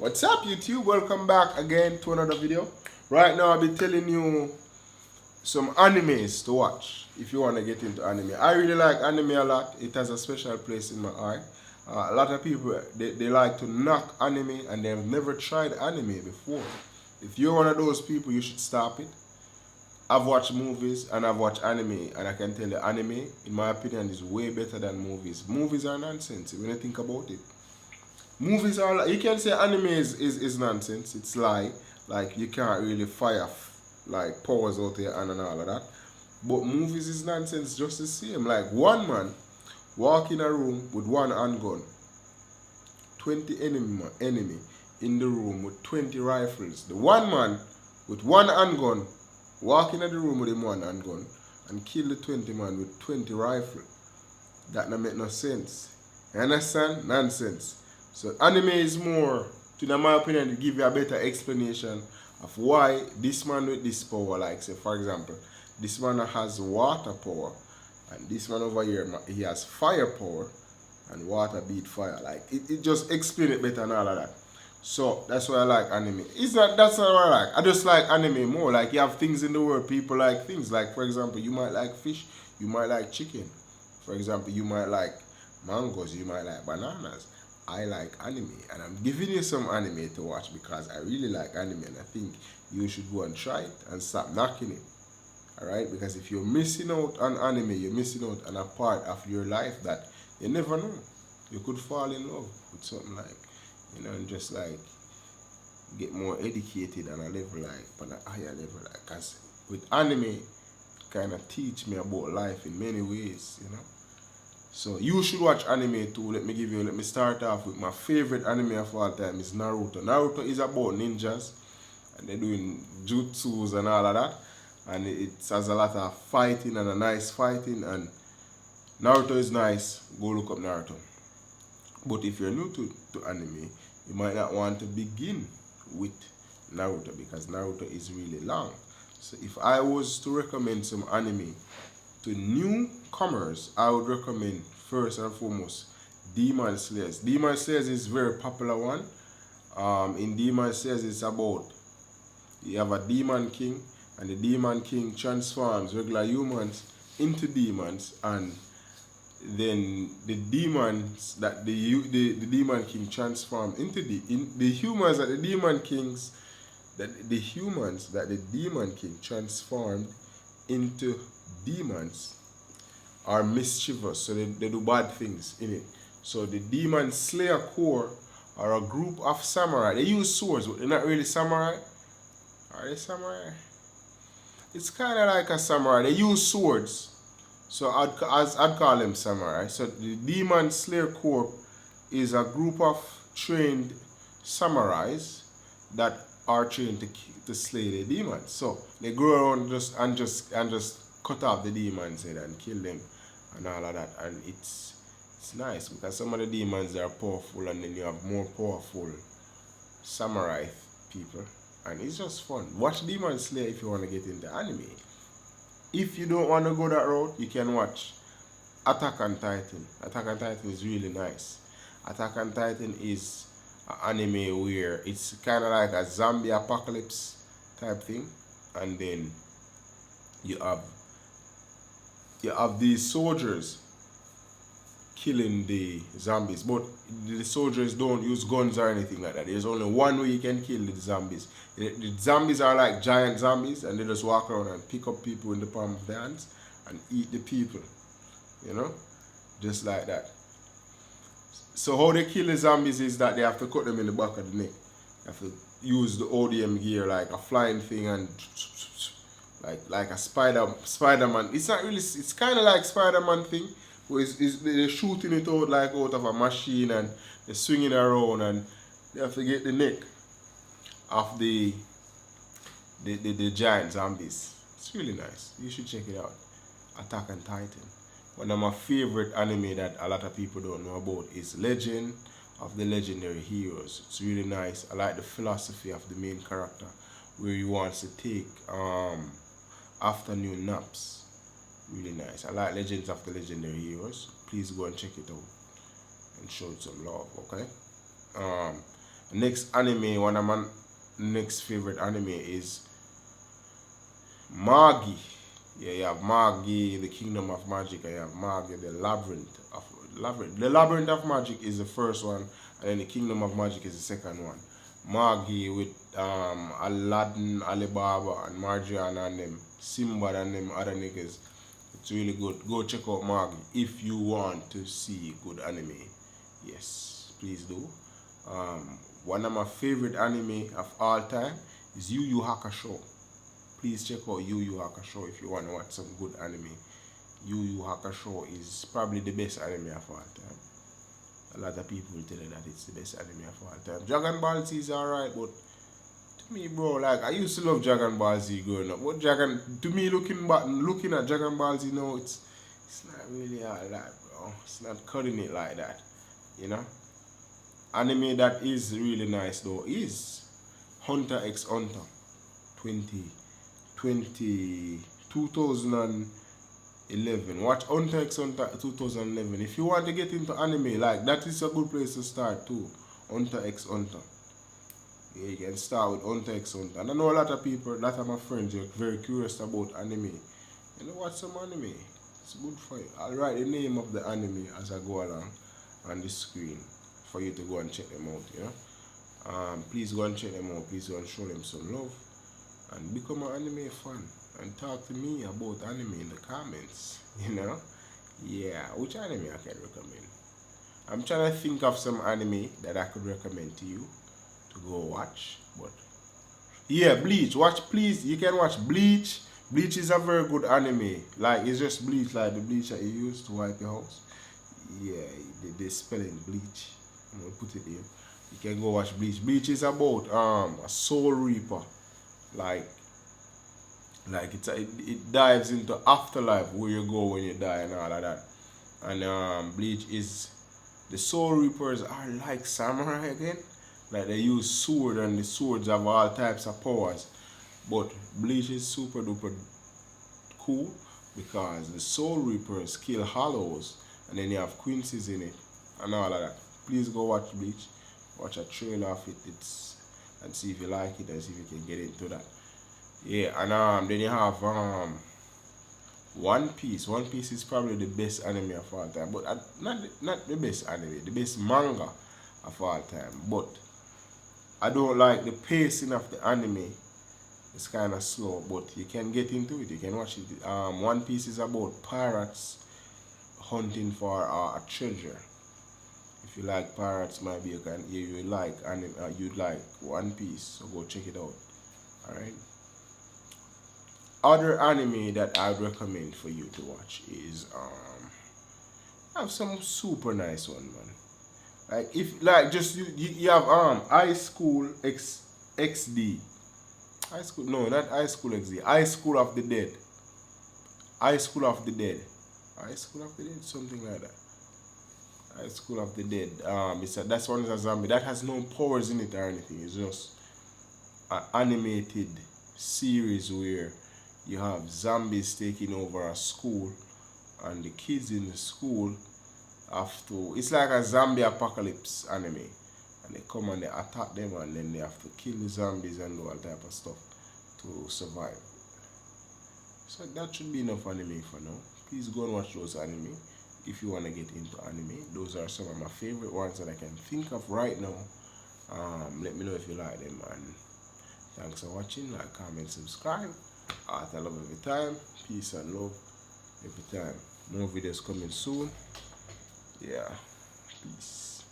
What's up, YouTube? Welcome back again to another video. Right now I'll be telling you some animes to watch if you want to get into anime. I really like anime a lot. It has a special place in my heart. A lot of people, they like to knock anime and they've never tried anime before. If you're one of those people, you should stop it. I've watched movies and I've watched anime, and I can tell you anime, in my opinion, is way better than movies. Movies are nonsense when you think about it. Movies are, you can say anime is nonsense, it's lie. Like, you can't really fire like powers out there and all of that. But movies is nonsense just the same. Like, one man walk in a room with one handgun, 20 enemy in the room with 20 rifles. The one man with one handgun walk in the room with him one handgun and kill the 20 man with 20 rifles. That don't make no sense. You understand? Nonsense. So anime is more, in my opinion, to give you a better explanation of why this man with this power, like say for example, this man has water power, and this man over here, he has fire power, and water beat fire. Like, it just explain it better and all of that. So that's why I like anime. That's not what I like. I just like anime more. Like, you have things in the world, people like things. Like, for example, you might like fish, you might like chicken. For example, you might like mangoes, you might like bananas. I like anime, and I'm giving you some anime to watch because I really like anime, and I think you should go and try it and stop knocking it. Alright? Because if you're missing out on anime, you're missing out on a part of your life that you never know. You could fall in love with something like, and just like get more educated on a level, like on a higher level. Like, because with anime, kind of teach me about life in many ways. So you should watch anime too. Let me start off with my favorite anime of all time is Naruto. Naruto is about ninjas, and they're doing jutsus and all of that. And it has a lot of fighting and a nice fighting, and Naruto is nice. Go look up Naruto. But if you're new to anime, you might not want to begin with Naruto because Naruto is really long. So if I was to recommend some anime to newcomers, I would recommend first and foremost Demon Slayers. Demon Slayers is a very popular one. In Demon Slayers, it's about, you have a demon king, and the demon king transforms regular humans into demons, and then the demons that the demon king transform into the humans that the demon kings that the humans that the demon king transformed into demons are mischievous, so they do bad things in it. So the Demon Slayer Corps are a group of samurai. They use swords, but they're not really samurai. Are they samurai? It's kind of like a samurai. They use swords, so I'd call them samurai. So the Demon Slayer Corps is a group of trained samurais that are trained to slay the demons. So they go around and just cut off the demons' head and kill them and all of that. And it's nice because some of the demons are powerful, and then you have more powerful samurai people, and it's just fun. Watch Demon Slayer if you want to get into anime. If you don't want to go that route, you can watch Attack on Titan. Attack on Titan is really nice. Attack on Titan is an anime where it's kind of like a zombie apocalypse type thing, and then you have these soldiers killing the zombies, but the soldiers don't use guns or anything like that. There's only one way you can kill the zombies. The zombies are like giant zombies, and they just walk around and pick up people in the palm of their hands and eat the people, just like that. So how they kill the zombies is that they have to cut them in the back of the neck. They have to use the ODM gear, like a flying thing, and like a Spider-Man. It's not really, it's kind of like Spider-Man thing, but they're shooting it out like out of a machine, and they're swinging around, and they have to get the neck of the giant zombies. It's really nice. You should check it out. Attack on Titan. One of my favorite anime that a lot of people don't know about is Legend of the Legendary Heroes. It's really nice. I like the philosophy of the main character, where he wants to take afternoon naps. Really nice. I like Legends of the Legendary Heroes. Please go and check it out and show it some love, okay? Next anime, one of my next favorite anime is Magi. Yeah, you have Magi, the Kingdom of Magic, and you have Magi, the Labyrinth. The Labyrinth of Magic is the first one, and then the Kingdom of Magic is the second one. Magi with Aladdin, Alibaba, and Marjan and them, Simba and them other niggas. It's really good. Go check out Magi if you want to see good anime. Yes, please do. One of my favorite anime of all time is Yu Yu Hakusho. Please check out Yu Yu Hakusho if you want to watch some good anime. Yu Yu Hakusho is probably the best anime of all time. A lot of people will tell you that it's the best anime of all time. Dragon Ball Z is alright, but to me, bro, like I used to love Dragon Ball Z growing up. But to me, looking at Dragon Ball Z now, it's not really all that, bro. It's not cutting it like that, you know. Anime that is really nice though is Hunter x Hunter 2011. Watch Hunter x Hunter 2011. If you want to get into anime, like that is a good place to start too. Hunter x Hunter. Yeah, you can start with Hunter x Hunter. And I know a lot of people, a lot of my friends are very curious about anime. You know, watch some anime. It's good for you. I'll write the name of the anime as I go along on the screen for you to go and check them out, you know. Please go and check them out. Please go and show them some love. And become an anime fan. And talk to me about anime in the comments, you know. Yeah, which anime I can recommend? I'm trying to think of some anime that I could recommend to you to go watch. But yeah, Bleach. Please, you can watch Bleach. Bleach is a very good anime. Like, it's just Bleach, like the bleach that you use to wipe your house. Yeah, they spelling Bleach. I'm gonna put it there. You can go watch Bleach. Bleach is about a soul reaper. Like it dives into afterlife where you go when you die and all of that. And Bleach is, the soul reapers are like samurai again. Like they use sword and the swords have all types of powers. But Bleach is super duper cool because the soul reapers kill hollows and then you have quinces in it and all of that. Please go watch Bleach. Watch a trailer of it. And see if you like it and see if you can get into that. Yeah, and then you have One Piece. One Piece is probably the best anime of all time, but not the best anime, the best manga of all time. But I don't like the pacing of the anime. It's kind of slow, but you can get into it. You can watch it. One Piece is about pirates hunting for a treasure. If you like pirates, maybe you'd like One Piece, so go check it out. Alright. Other anime that I'd recommend for you to watch is I have some super nice one, man. Like if just you have High School XD. High School, no, not High School XD. High School of the Dead. High School of the Dead. High School of the Dead, something like that. High School of the Dead. That's one is a zombie. That has no powers in it or anything. It's just an animated series where you have zombies taking over a school, and the kids in the school have to. It's like a zombie apocalypse anime, and they come and they attack them, and then they have to kill the zombies and do all type of stuff to survive. So that should be enough anime for now. Please go and watch those anime if you want to get into anime. Those are some of my favorite ones that I can think of right now. Let me know if you like them, and thanks for watching. Like, comment, subscribe. Art I love every time. Peace and love every time. More videos coming soon. Yeah. Peace.